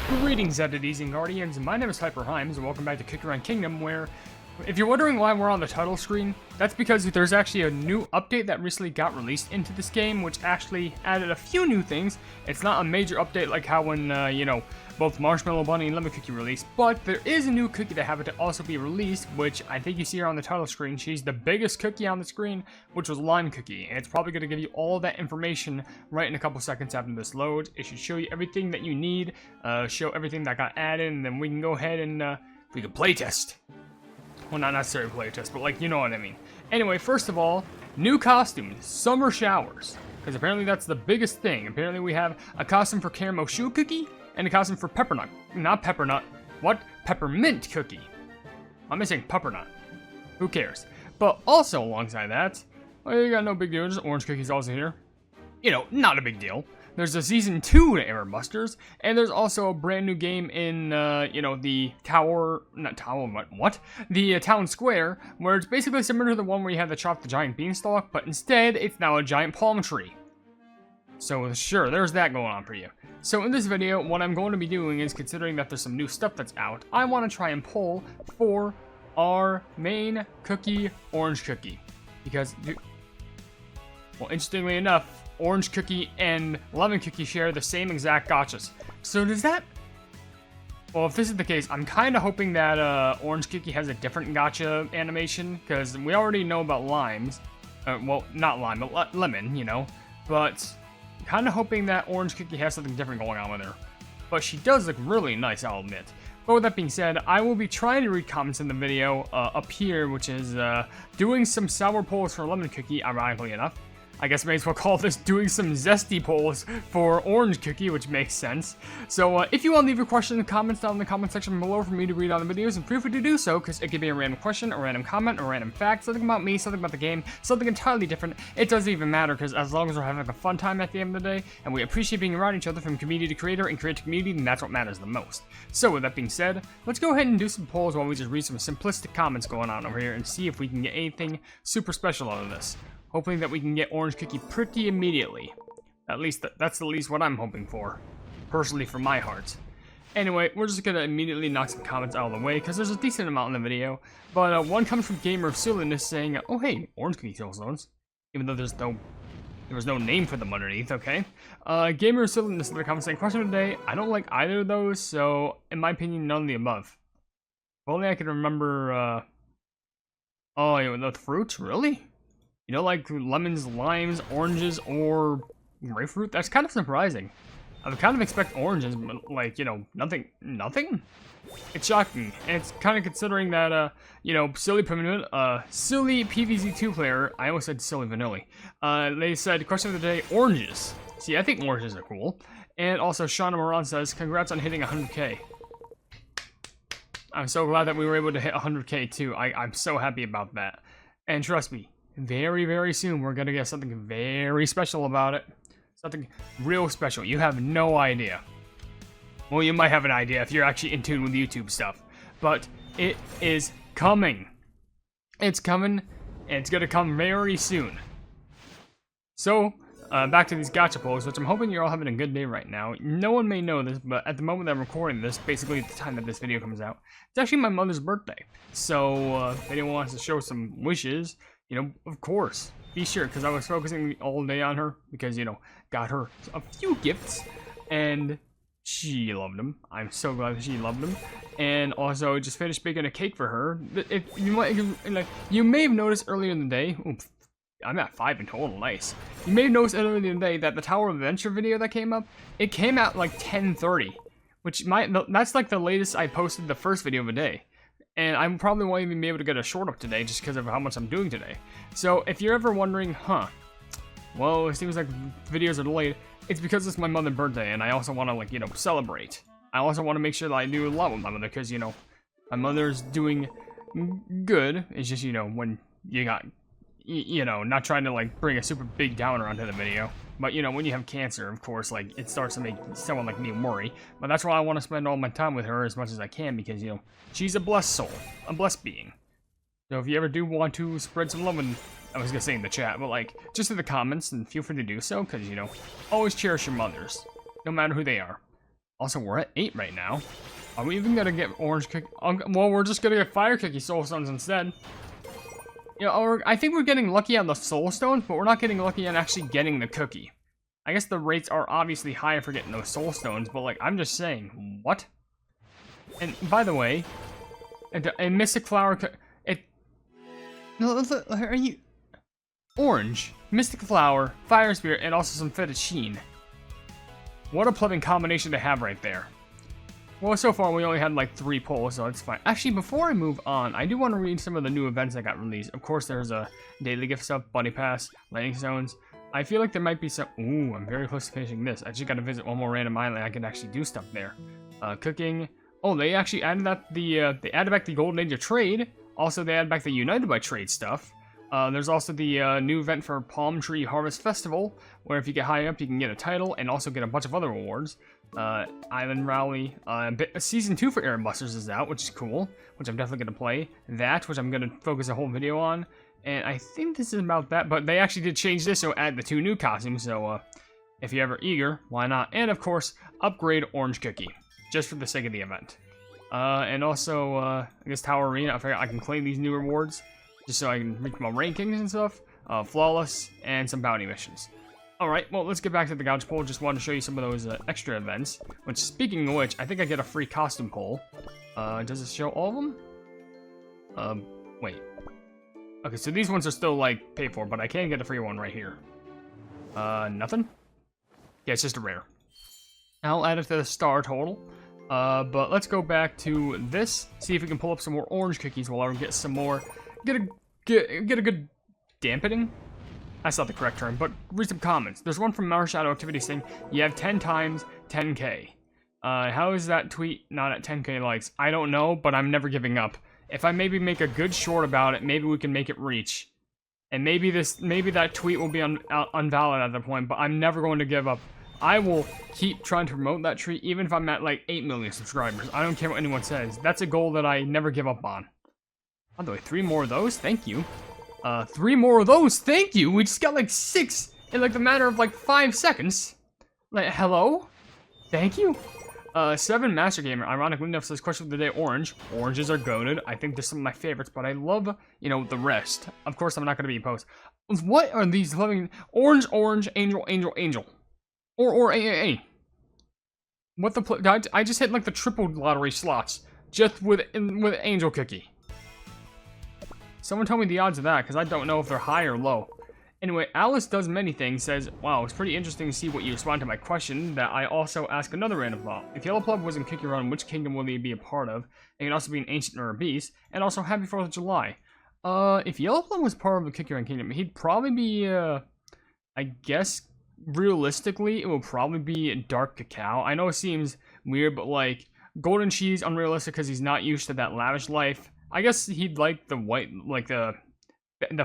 Greetings, entities and guardians. My name is HyperHimes, and welcome back to Kick Around Kingdom, where, if you're wondering why we're on the title screen, that's because there's actually a new update that recently got released into this game, which actually added a few new things. It's not a major update like how when, both Marshmallow Bunny and Lemon Cookie released, but there is a new cookie that happened to also be released, which I think you see her on the title screen. She's the biggest cookie on the screen, which was Lime Cookie, and it's probably going to give you all that information right in a couple seconds after this loads. It should show you everything that you need, show everything that got added, and then we can go ahead and we can playtest. Well, not necessarily playtest, but like, you know what I mean. Anyway, first of all, new costumes, summer showers, because apparently that's the biggest thing. Apparently we have a costume for Caramel Shoe Cookie, and a costume for Peppernut. Not Peppernut. What? Peppermint Cookie. I'm missing Peppernut. Who cares? But also alongside that, well, you got no big deal. Just Orange Cookie's also here. You know, not a big deal. There's a Season 2 to Error Busters, and there's also a brand new game in, the The Town Square, where it's basically similar to the one where you have to chop the giant beanstalk, but instead, it's now a giant palm tree. So sure, there's that going on for you. So in this video, what I'm going to be doing is, considering that there's some new stuff that's out, I want to try and pull for our main cookie, Orange Cookie. Because, well, interestingly enough, Orange Cookie and Lemon Cookie share the same exact gachas. So does that... Well, if this is the case, I'm kind of hoping that Orange Cookie has a different gacha animation, because we already know about Limes. Well, not Lime, but Lemon, you know. But... kind of hoping that Orange Cookie has something different going on with her. But she does look really nice, I'll admit. But with that being said, I will be trying to read comments in the video up here, which is doing some sour polls for Lemon Cookie, ironically enough. I guess I may as well call this doing some zesty polls for Orange Cookie, which makes sense. So if you want to leave your question in the comments down in the comment section below for me to read on the videos, and feel free to do so, because it could be a random question, a random comment, a random fact, something about me, something about the game, something entirely different. It doesn't even matter, because as long as we're having a fun time at the end of the day, and we appreciate being around each other from community to creator and creator to community, then that's what matters the most. So with that being said, let's go ahead and do some polls while we just read some simplistic comments going on over here and see if we can get anything super special out of this. Hoping that we can get Orange Cookie pretty immediately. At least, that's at least what I'm hoping for. Personally, from my heart. Anyway, we're just gonna immediately knock some comments out of the way, because there's a decent amount in the video. But one comes from Gamer of Silliness saying, oh hey, Orange Cookie kills zones. Even though there was no name for them underneath, okay? Gamer of Silliness in the comments saying, question of the day, I don't like either of those, so in my opinion, none of the above. If only I could remember, oh, the fruits? Really? You know, like lemons, limes, oranges, or grapefruit? That's kind of surprising. I would kind of expect oranges, but like, you know, nothing? It's shocking. And it's kind of considering that, silly PVZ2 player, I almost said silly vanilla. They said, question of the day, oranges. See, I think oranges are cool. And also, Shauna Moran says, congrats on hitting 100k. I'm so glad that we were able to hit 100k too. I'm so happy about that. And trust me, very, very soon, we're gonna get something very special about it. Something real special. You have no idea. Well, you might have an idea if you're actually in tune with YouTube stuff. But it is coming. It's coming, and it's gonna come very soon. So, back to these gacha polls, which I'm hoping you're all having a good day right now. No one may know this, but at the moment that I'm recording this, basically at the time that this video comes out, it's actually my mother's birthday. So, if anyone wants to show some wishes, you know, of course, be sure, because I was focusing all day on her, because, you know, got her a few gifts, and she loved them. I'm so glad that she loved them. And also, just finished baking a cake for her. You may have noticed earlier in the day, oops, I'm at 5 in total, nice. You may have noticed earlier in the day that the Tower of Adventure video that came up, it came out like 10:30, which that's like the latest I posted the first video of the day. And I probably won't even be able to get a short up today just because of how much I'm doing today. So if you're ever wondering, well, it seems like videos are delayed, it's because it's my mother's birthday and I also want to, like, you know, celebrate. I also want to make sure that I do a lot with my mother because, you know, my mother's doing good. It's just, you know, when you got, you know, not trying to, like, bring a super big downer onto the video. But, you know, when you have cancer, of course, like, it starts to make someone like me worry. But that's why I want to spend all my time with her as much as I can because, you know, she's a blessed soul, a blessed being. So if you ever do want to spread some love, and I was going to say in the chat, but, like, just in the comments, and feel free to do so, because, you know, always cherish your mothers, no matter who they are. Also, we're at 8 right now. Are we even gonna get orange cookie? Well, we're just gonna get fire cookie soul stones instead. You know, I think we're getting lucky on the soul stones, but we're not getting lucky on actually getting the cookie. I guess the rates are obviously higher for getting those soul stones, but like, I'm just saying, what? And by the way, a mystic flower, are you? Orange, mystic flower, fire spirit, and also some fettuccine. What a pleasant combination to have right there. Well, so far we only had like 3 pulls, so it's fine. Actually, before I move on, I do want to read some of the new events that got released. Of course, there's a daily gift stuff, buddy pass, lightning stones. I feel like there might be some. Ooh, I'm very close to finishing this. I just got to visit one more random island. I can actually do stuff there. Cooking. Oh, they actually added that they added back the Golden Age of Trade. Also, they added back the United by Trade stuff. There's also the new event for Palm Tree Harvest Festival, where if you get high up, you can get a title and also get a bunch of other rewards. Island Rally, Season 2 for Airbusters is out, which is cool, which I'm definitely going to play. That, which I'm going to focus a whole video on. And I think this is about that, but they actually did change this, so add the 2 new costumes, so if you're ever eager, why not? And of course, upgrade Orange Cookie, just for the sake of the event. And also, I guess Tower Arena, I figure I can claim these new rewards, just so I can reach my rankings and stuff. Flawless, and some bounty missions. Alright, well, let's get back to the gouge poll. Just wanted to show you some of those extra events. Which, speaking of which, I think I get a free costume poll. Does it show all of them? Wait. Okay, so these ones are still, like, paid for, but I can get a free one right here. Nothing? Yeah, it's just a rare. I'll add it to the star total. But let's go back to this. See if we can pull up some more orange cookies while I get some more. Get a good dampening. That's not the correct term, but read some comments. There's one from Marshadow Activity saying, you have 10 times 10k. How is that tweet not at 10k likes? I don't know, but I'm never giving up. If I maybe make a good short about it, maybe we can make it reach. And maybe that tweet will be invalid at that point, but I'm never going to give up. I will keep trying to promote that tweet, even if I'm at like 8 million subscribers. I don't care what anyone says. That's a goal that I never give up on. By the way, 3 more of those? Thank you. 3 more of those? Thank you! We just got like 6 in like the matter of like 5 seconds. Like, hello? Thank you? 7 Master Gamer, ironically enough, says question of the day, orange. Oranges are goated. I think they're some of my favorites, but I love, you know, the rest. Of course, I'm not going to be opposed. What are these loving? Orange, orange, angel, angel, angel. Or, A. What the I just hit like the triple lottery slots. Just with angel cookie. Someone tell me the odds of that, because I don't know if they're high or low. Anyway, Alice Does Many Things says, wow, it's pretty interesting to see what you respond to my question, that I also ask another random thought. If Yellow Plug was in Cookie Run, which kingdom will he be a part of? It can also be an ancient or a beast, and also Happy 4th of July. If Yellow Plug was part of the Cookie Run kingdom, he'd probably be, I guess, realistically, it will probably be Dark Cacao. I know it seems weird, but like, Golden Cheese, unrealistic because he's not used to that lavish life. I guess he'd like the white, like the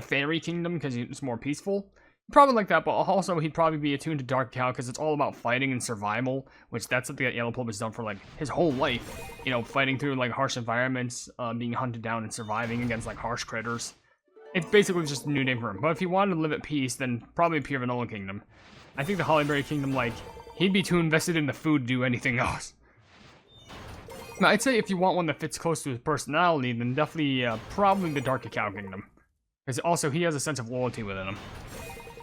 fairy kingdom because it's more peaceful. Probably like that, but also he'd probably be attuned to Dark Cow because it's all about fighting and survival, which that's something that Yellow Plug has done for like his whole life. You know, fighting through like harsh environments, being hunted down and surviving against like harsh critters. It's basically just a new name for him. But if he wanted to live at peace, then probably Pure Vanilla Kingdom. I think the Hollyberry Kingdom, like, he'd be too invested in the food to do anything else. Now, I'd say if you want one that fits close to his personality, then definitely, probably the Dark Cacao Kingdom. Because also, he has a sense of loyalty within him.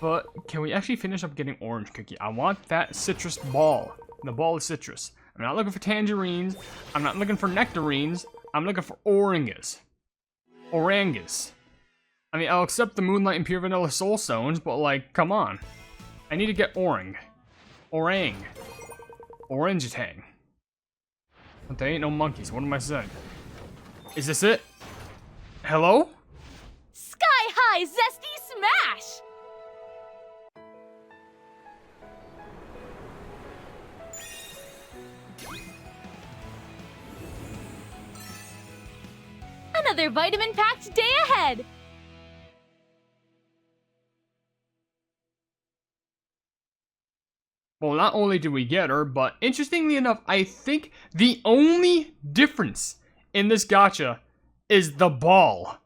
But, can we actually finish up getting Orange Cookie? I want that citrus ball. The ball of citrus. I'm not looking for tangerines. I'm not looking for nectarines. I'm looking for oranges. Oranges. I mean, I'll accept the Moonlight and Pure Vanilla Soul Stones, but, like, come on. I need to get Orang. Orang. Orangetang. But they ain't no monkeys. What am I saying? Is this it? Hello? Sky High Zesty Smash! Another vitamin-packed day ahead! Well, not only did we get her, but interestingly enough, I think the only difference in this gacha is the ball.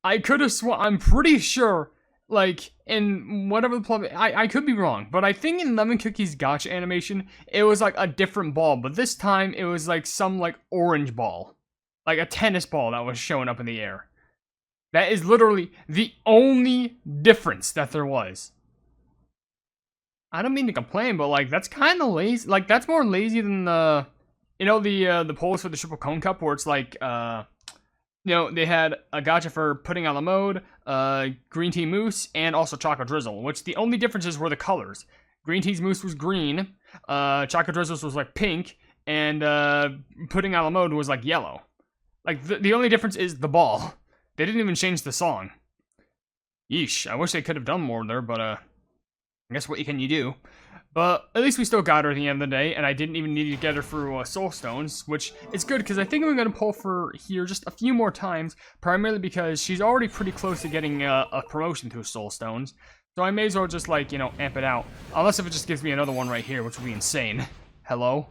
I could have sworn, I'm pretty sure, Like, in whatever the plug, I could be wrong, but I think in Lemon Cookie's Gacha animation, it was like a different ball, but this time it was like some like orange ball. Like a tennis ball that was showing up in the air. That is literally the only difference that there was. I don't mean to complain, but like that's kind of lazy. Like that's more lazy than the, you know, the polls for the Triple Cone Cup where it's like, you know, they had a gacha for putting on the mode, green tea mousse, and also chocolate drizzle, which the only differences were the colors. Green tea's mousse was green, chocolate drizzle was like pink, and putting on the mode was like yellow. Like, the only difference is the ball. They didn't even change the song. Yeesh, I wish they could have done more there, but I guess what can you do? But at least we still got her at the end of the day, and I didn't even need to get her through Soul Stones, which is good, because I think I'm going to pull for here just a few more times, primarily because she's already pretty close to getting a promotion through Soul Stones, so I may as well just, like, you know, amp it out. Unless if it just gives me another one right here, which would be insane. Hello?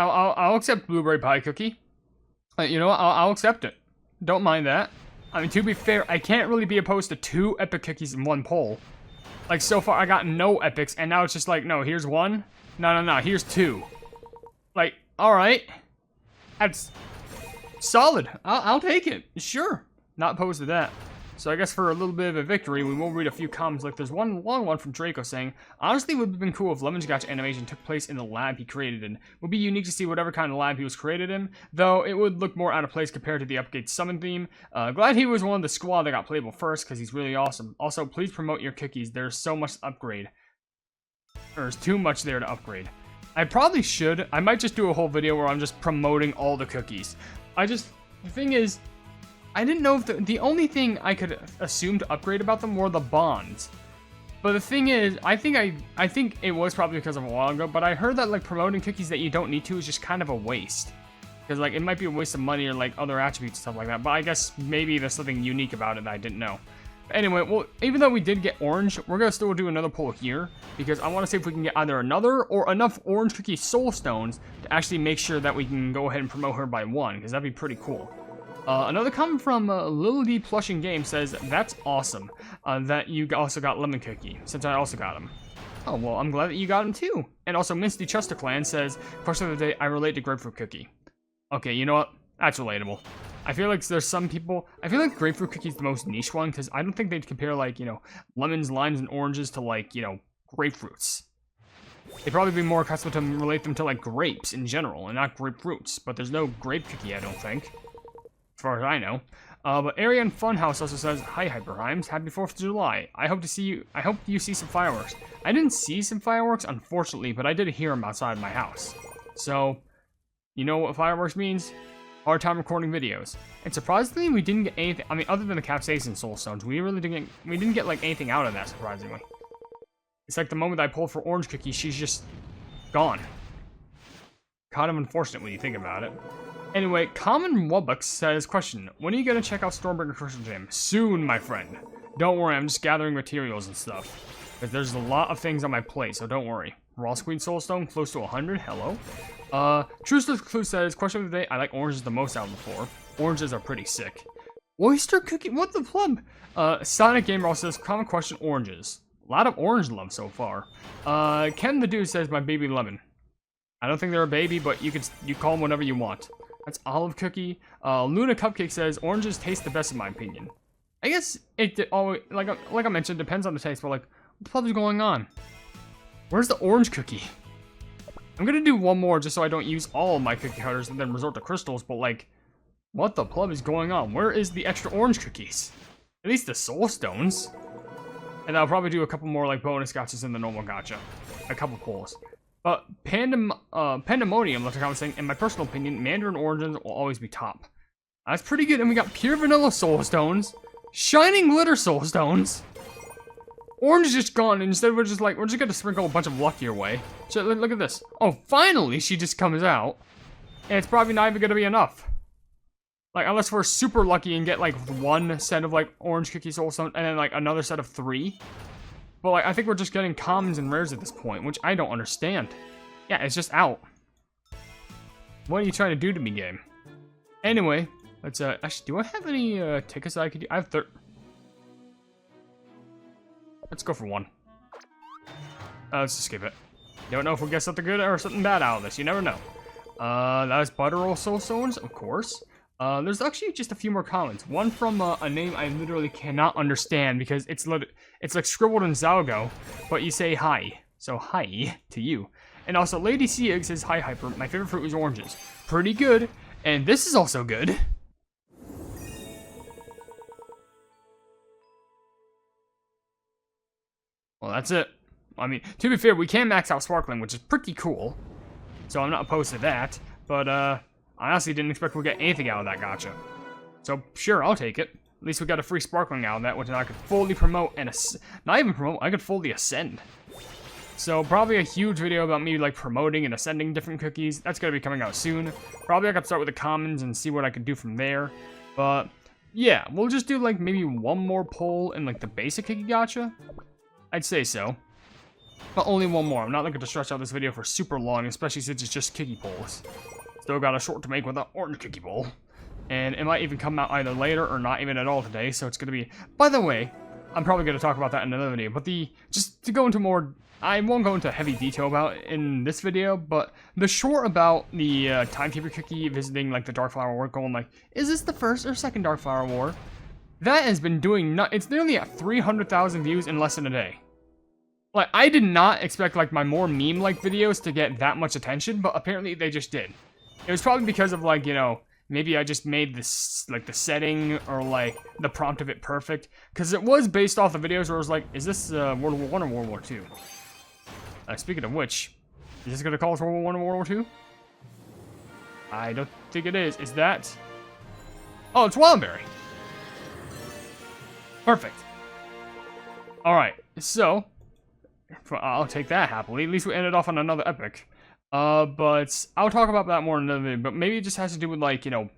I'll accept blueberry pie cookie. You know what? I'll accept it. Don't mind that. I mean, to be fair, I can't really be opposed to 2 epic cookies in one poll. Like, so far, I got no epics, and now it's just like, no, here's 1. No, here's 2. Like, alright. That's solid. I'll take it. Sure. Not opposed to that. So I guess for a little bit of a victory, we will read a few comments. Like, there's one long one from Draco saying, honestly, it would have been cool if Lemon's Gacha animation took place in the lab he created in. It would be unique to see whatever kind of lab he was created in, though it would look more out of place compared to the Upgate Summon theme. Glad he was one of the squad that got playable first, because he's really awesome. Also, please promote your cookies. There's so much to upgrade. There's too much there to upgrade. I probably should. I might just do a whole video where I'm just promoting all the cookies. The thing is, I didn't know if the only thing I could assume to upgrade about them were the bonds. But the thing is, I think it was probably because of a while ago, but I heard that like promoting cookies that you don't need to is just kind of a waste. Because like it might be a waste of money or like other attributes and stuff like that, but I guess maybe there's something unique about it that I didn't know. Anyway, well, even though we did get orange, we're going to still do another poll here, because I want to see if we can get either another or enough orange cookie soul stones to actually make sure that we can go ahead and promote her by 1, because that'd be pretty cool. Another comment from Lil D Plushing Game says, that's awesome that you also got Lemon Cookie, since I also got him. Oh, well, I'm glad that you got him too. And also, Misty Chester Clan says, question of the day, I relate to Grapefruit Cookie. Okay, you know what? That's relatable. I feel like there's some people, I feel like Grapefruit Cookie is the most niche one, because I don't think they'd compare, like, you know, lemons, limes, and oranges to, like, you know, grapefruits. They'd probably be more accustomed to relate them to, like, grapes in general, and not grapefruits. But there's no grape cookie, I don't think. As far as I know. But Arian Funhouse also says, hi HyperHimes, happy 4th of July. I hope you see some fireworks. I didn't see some fireworks, unfortunately, but I did hear them outside my house. So, you know what fireworks means? Hard time recording videos. And surprisingly, we didn't get anything, I mean, other than the Capsaicin Soul Stones, we didn't get, like, anything out of that, surprisingly. It's like the moment I pulled for Orange Cookie, she's just gone. Kind of unfortunate when you think about it. Anyway, Common Wubbox says, question, when are you going to check out Stormbreaker Crystal Gym? Soon, my friend. Don't worry, I'm just gathering materials and stuff. Because there's a lot of things on my plate, so don't worry. Raw Queen Soulstone, close to 100, hello. Truceless Clue says, question of the day, I like oranges the most out of the 4. Oranges are pretty sick. Oyster Cookie, what the pleb? Sonic Gamer also says, common question, oranges. A lot of orange love so far. Ken the Dude says, my baby lemon. I don't think they're a baby, but you call them whatever you want. That's Olive Cookie. Luna Cupcake says, oranges taste the best in my opinion. I guess it always, like I mentioned, depends on the taste, but like, what the fuck is going on? Where's the orange cookie? I'm gonna do one more just so I don't use all of my cookie cutters and then resort to crystals, but like, what the pleb is going on? Where is the extra orange cookies? At least the soul stones. And I'll probably do a couple more like bonus gachas in the normal gacha. A couple pulls. But Pandemonium left a comment saying, in my personal opinion, Mandarin Origins will always be top. That's pretty good. And we got Pure Vanilla Soul Stones. Shining Glitter Soul Stones. Orange is just gone. And instead we're just gonna sprinkle a bunch of luck your way. So look at this. Oh, finally she just comes out. And it's probably not even gonna be enough. Like, unless we're super lucky and get, like, one set of, like, orange cookie soul stone and then, like, another set of 3. But, like, I think we're just getting commons and rares at this point, which I don't understand. Yeah, it's just out. What are you trying to do to me, game? Anyway, let's, actually, do I have any, tickets that I could do? I have Let's go for 1. Let's just skip it. Don't know if we'll get something good or something bad out of this. You never know. That was Butter Roll Soul Stones, of course. There's actually just a few more comments. One from a name I literally cannot understand because it's like scribbled in Zalgo, but you say hi. So hi to you. And also, Lady CX says, hi Hyper, my favorite fruit is oranges. Pretty good. And this is also good. Well, that's it. I mean, to be fair, we can max out Sparkling, which is pretty cool. So I'm not opposed to that. But, I honestly didn't expect we'd get anything out of that gacha. So, sure, I'll take it. At least we got a free Sparkling out of that, which I could fully promote and not even promote, I could fully ascend. So, probably a huge video about me, like, promoting and ascending different cookies. That's gonna be coming out soon. Probably I could start with the commons and see what I could do from there. But, yeah, we'll just do, like, maybe one more pull in, like, the basic cookie gacha. I'd say so. But only one more. I'm not looking to stretch out this video for super long, especially since it's just cookie pulls. Still got a short to make with an orange cookie bowl. And it might even come out either later or not even at all today, so it's going to be... By the way, I'm probably going to talk about that in another video, but just to go into more... I won't go into heavy detail about it in this video, but the short about the Timekeeper cookie visiting, like, the Dark Flower War, going like, is this the first or second Dark Flower War? That has been doing... It's nearly at 300,000 views in less than a day. Like, I did not expect, like, my more meme-like videos to get that much attention, but apparently they just did. It was probably because of, like, you know, maybe I just made this, like, the setting or, like, the prompt of it perfect. Because it was based off the videos where it was like, is this World War I or World War II? Speaking of which, is this going to call us World War I or World War II? I don't think it is. Is that... Oh, it's Wildberry. Perfect. Alright, so... I'll take that happily. At least we ended off on another epic. But I'll talk about that more in another video. But maybe it just has to do with, like, you know,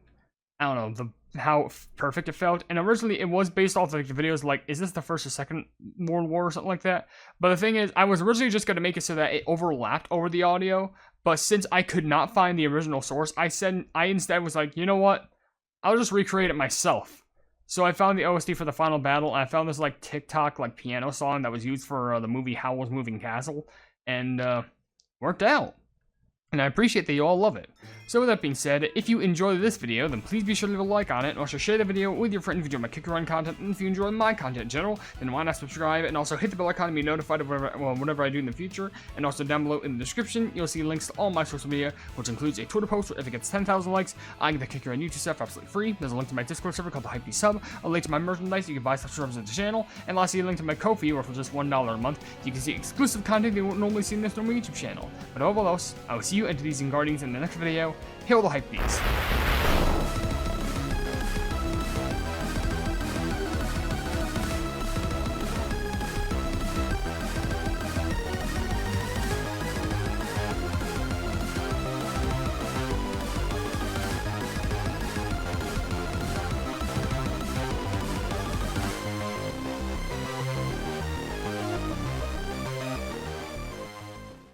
I don't know, how perfect it felt. And originally it was based off, like, the videos, like, is this the first or second World War or something like that? But the thing is, I was originally just going to make it so that it overlapped over the audio. But since I could not find the original source, I instead was like, you know what? I'll just recreate it myself. So I found the OST for the final battle, and I found this, like, TikTok, like, piano song that was used for the movie Howl's Moving Castle, and, worked out. And I appreciate that you all love it. So with that being said, if you enjoyed this video, then please be sure to leave a like on it, and also share the video with your friends if you enjoy my Kick Run content, and if you enjoy my content in general, then why not subscribe, and also hit the bell icon to be notified of whatever I do in the future, and also down below in the description, you'll see links to all my social media, which includes a Twitter post where if it gets 10,000 likes, I get the Kick Run YouTube stuff for absolutely free. There's a link to my Discord server called the Hypenese Sub, a link to my merchandise you can buy stuff to represent the channel, and lastly a link to my Ko-fi where for just $1 a month, you can see exclusive content you won't normally see in this normal YouTube channel. But above all else, I will see you into these Guardians in the next video. Hail the Hypenese.